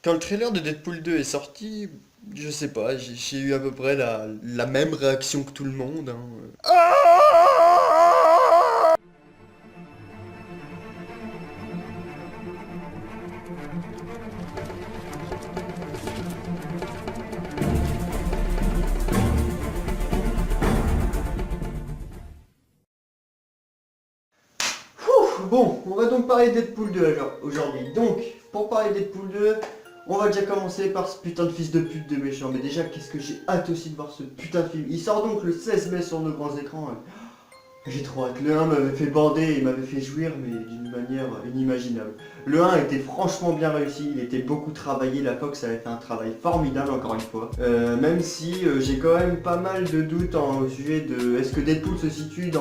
Quand le trailer de Deadpool 2 est sorti, je sais pas, j'ai eu à peu près la même réaction que tout le monde, hein. Bon, on va donc parler de Deadpool 2 alors, aujourd'hui. Donc, pour parler de Deadpool 2, on va déjà commencer par ce putain de fils de pute de méchant. Mais déjà, qu'est-ce que j'ai hâte aussi de voir ce putain de film. Il sort donc le 16 mai sur nos grands écrans. J'ai trop hâte. Le 1 m'avait fait bander et m'avait fait jouir, mais d'une manière inimaginable. Le 1 était franchement bien réussi, il était beaucoup travaillé, la Fox avait fait un travail formidable encore une fois. Même si j'ai quand même pas mal de doutes au sujet de est-ce que Deadpool se situe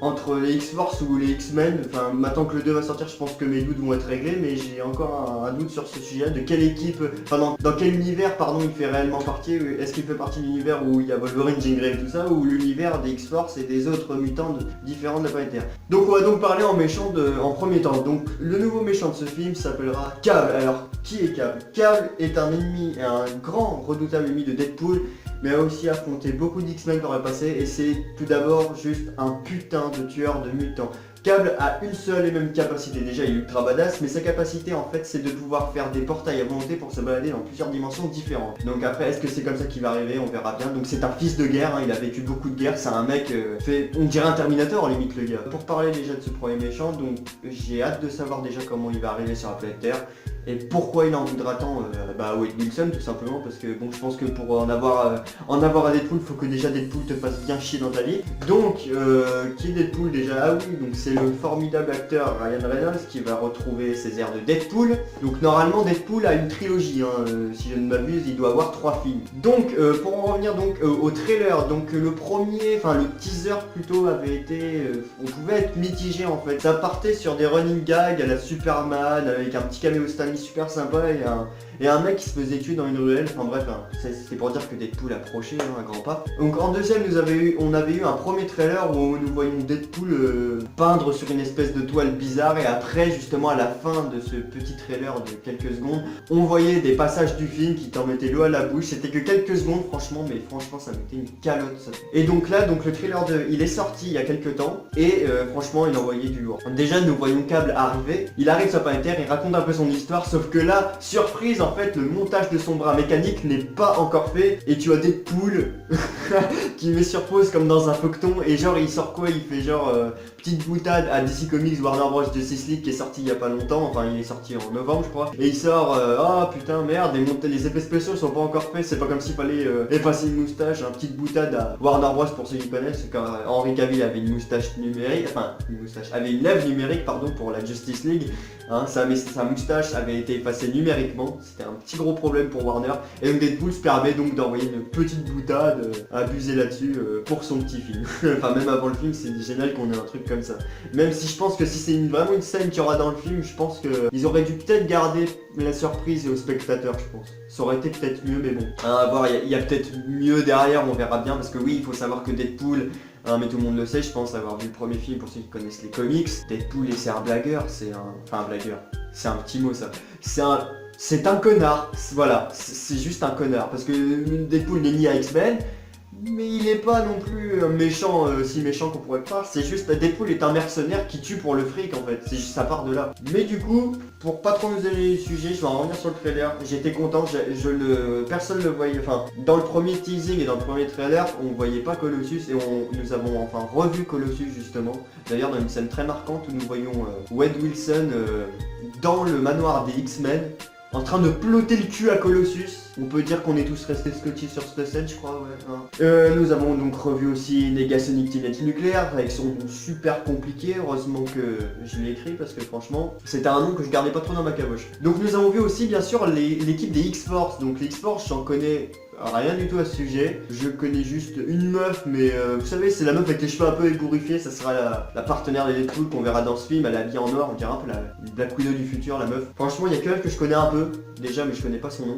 entre les X-Force ou les X-Men. Enfin, maintenant que le 2 va sortir, je pense que mes doutes vont être réglés, mais j'ai encore un doute sur ce sujet, de quelle équipe, enfin dans quel univers pardon il fait réellement partie. Est-ce qu'il fait partie de l'univers où il y a Wolverine, Jean Grey et tout ça, ou l'univers des X-Force et des autres mutants différents de la planète Terre. Donc on va donc parler en premier temps. Donc le nouveau méchant de ce film s'appellera Cable. Alors qui est Cable? Cable est un ennemi, un grand redoutable ennemi de Deadpool, mais a aussi affronté beaucoup d'X-Men par le passé, et c'est tout d'abord juste un putain de tueur de mutants. Cable a une seule et même capacité, déjà il est ultra badass, mais sa capacité en fait c'est de pouvoir faire des portails à volonté pour se balader dans plusieurs dimensions différentes. Donc après est-ce que c'est comme ça qu'il va arriver, on verra bien. Donc c'est un fils de guerre, hein, il a vécu beaucoup de guerres, c'est un mec on dirait un Terminator limite le gars. Pour parler déjà de ce premier méchant, donc j'ai hâte de savoir déjà comment il va arriver sur la planète Terre. Et pourquoi il en voudra tant Wade Wilson tout simplement, parce que bon je pense que pour en avoir à Deadpool, faut que déjà Deadpool te fasse bien chier dans ta vie. Donc qui est Deadpool déjà? Ah oui, donc c'est le formidable acteur Ryan Reynolds qui va retrouver ses airs de Deadpool. Donc normalement Deadpool a une trilogie, hein, si je ne m'abuse, il doit avoir 3 films. Donc pour en revenir donc au trailer, donc le premier, enfin le teaser plutôt avait été, on pouvait être mitigé en fait. Ça partait sur des running gags à la Superman avec un petit caméo Stanley super sympa et un mec qui se faisait tuer dans une ruelle. Enfin bref, hein, c'était pour dire que Deadpool approchait à grands pas. Donc en deuxième on avait eu un premier trailer où nous voyons Deadpool peindre sur une espèce de toile bizarre, et après justement à la fin de ce petit trailer de quelques secondes, on voyait des passages du film qui t'en mettaient l'eau à la bouche. C'était que quelques secondes franchement, mais franchement ça mettait une calotte ça. Et donc là, donc le trailer il est sorti il y a quelques temps, et franchement il envoyait du lourd. Déjà nous voyons Cable arriver, il arrive sur planète Terre, il raconte un peu son histoire, sauf que là, surprise en fait, le montage de son bras mécanique n'est pas encore fait, et tu as Deadpool qui met sur pause comme dans un feuilleton, et genre il sort quoi? Il fait genre petite boutade à DC Comics Warner Bros Justice League qui est sorti il y a pas longtemps, enfin il est sorti en novembre je crois, et il sort ah putain merde, les effets spéciaux sont pas encore faits, c'est pas comme s'il fallait effacer une moustache, une petite boutade à Warner Bros pour ceux qui connaissent, quand Henry Cavill avait une moustache numérique, avait une lèvre numérique pardon pour la Justice League, hein, sa moustache avait été effacée numériquement, c'était un petit gros problème pour Warner, et donc Deadpool se permet donc d'envoyer une petite boutade abusée là-dessus pour son petit film. Enfin même avant le film, c'est génial qu'on ait un truc comme ça. Même si je pense que si c'est vraiment une scène qu'il y aura dans le film, je pense qu'ils auraient dû peut-être garder la surprise aux spectateurs, je pense. Ça aurait été peut-être mieux, mais bon. Hein, à voir, il y a peut-être mieux derrière, on verra bien, parce que oui, il faut savoir que Deadpool, hein, mais tout le monde le sait, je pense avoir vu le premier film pour ceux qui connaissent les comics. Deadpool, et c'est un blagueur, enfin un blagueur, c'est un petit mot ça. C'est un connard, voilà, c'est juste un connard, parce que Deadpool n'est ni à X-Men, mais il est pas non plus méchant, si méchant qu'on pourrait croire. C'est juste, Deadpool est un mercenaire qui tue pour le fric en fait, c'est juste, ça part de là. Mais du coup, pour pas trop nous aller du sujet, je vais en revenir sur le trailer. J'étais content, personne ne le voyait, enfin, dans le premier teasing et dans le premier trailer, on voyait pas Colossus, et nous avons enfin revu Colossus justement. D'ailleurs dans une scène très marquante où nous voyons Wade Wilson dans le manoir des X-Men, en train de ploter le cul à Colossus. On peut dire qu'on est tous restés scotchés sur cette scène, je crois, ouais. Hein. Nous avons donc revu aussi Negasonic Teenage Nuclear, avec son nom super compliqué, heureusement que je l'ai écrit, parce que franchement, c'était un nom que je gardais pas trop dans ma caboche. Donc nous avons vu aussi, bien sûr, l'équipe des X-Force. Donc les X-Force, j'en connais rien du tout à ce sujet, je connais juste une meuf, mais vous savez, c'est la meuf avec les cheveux un peu ébouriffés, ça sera la partenaire de Deadpool qu'on verra dans ce film, elle est habillée en noir, on dirait un peu la Black Widow du futur, la meuf. Franchement, il y a que elle que je connais un peu, déjà, mais je connais pas son nom.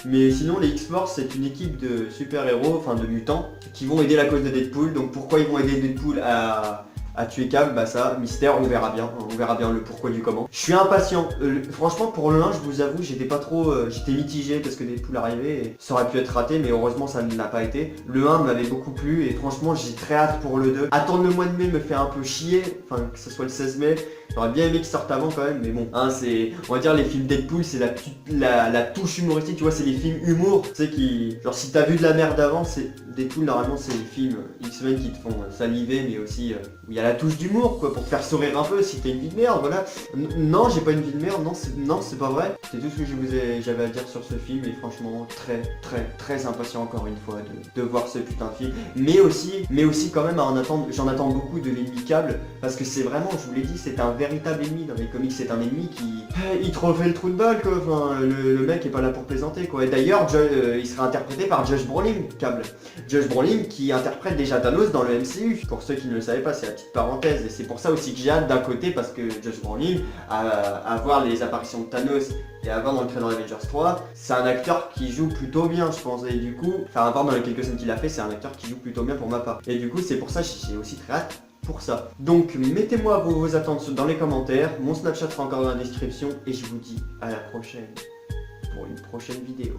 Mais sinon, les X-Force, c'est une équipe de super-héros, enfin de mutants, qui vont aider la cause de Deadpool. Donc pourquoi ils vont aider Deadpool à à tuer Cable, bah ça, mystère, on verra bien le pourquoi du comment. Je suis impatient, franchement pour le 1 je vous avoue j'étais pas trop, j'étais mitigé parce que Deadpool arrivait et ça aurait pu être raté mais heureusement ça ne l'a pas été. Le 1 m'avait beaucoup plu et franchement j'ai très hâte pour le 2. Attendre le mois de mai me fait un peu chier, enfin que ce soit le 16 mai, j'aurais bien aimé qu'il sorte avant quand même mais bon, hein, c'est, on va dire les films Deadpool c'est la touche humoristique, tu vois, c'est les films humour, tu sais qui, genre si t'as vu de la merde avant, c'est Deadpool normalement c'est les films X-Men qui te font saliver mais aussi où il y a la touche d'humour quoi, pour te faire sourire un peu si t'as une vie de merde, voilà. Non j'ai pas une vie de merde, non c'est pas vrai. C'est tout ce que j'avais à dire sur ce film et franchement très impatient encore une fois de voir ce putain de film. Mais aussi quand même j'en attends beaucoup de l'ennemi Cable parce que c'est vraiment, je vous l'ai dit, c'est un véritable ennemi dans les comics, c'est un ennemi qui... il te refait le trou de balle quoi, enfin le mec est pas là pour plaisanter quoi. Et d'ailleurs il sera interprété par Josh Brolin, Cable. Josh Brolin qui interprète déjà Thanos dans le MCU. Pour ceux qui ne le savaient pas, c'est la petite parenthèse et c'est pour ça aussi que j'ai hâte d'un côté parce que Josh Brolin, à voir les apparitions de Thanos et à voir dans le trailer Avengers 3, c'est un acteur qui joue plutôt bien je pense et du coup, enfin à voir dans les quelques scènes qu'il a fait, c'est un acteur qui joue plutôt bien pour ma part. Et du coup c'est pour ça que j'ai aussi très hâte pour ça. Donc mettez-moi vos attentes dans les commentaires, mon Snapchat sera encore dans la description et je vous dis à la prochaine pour une prochaine vidéo.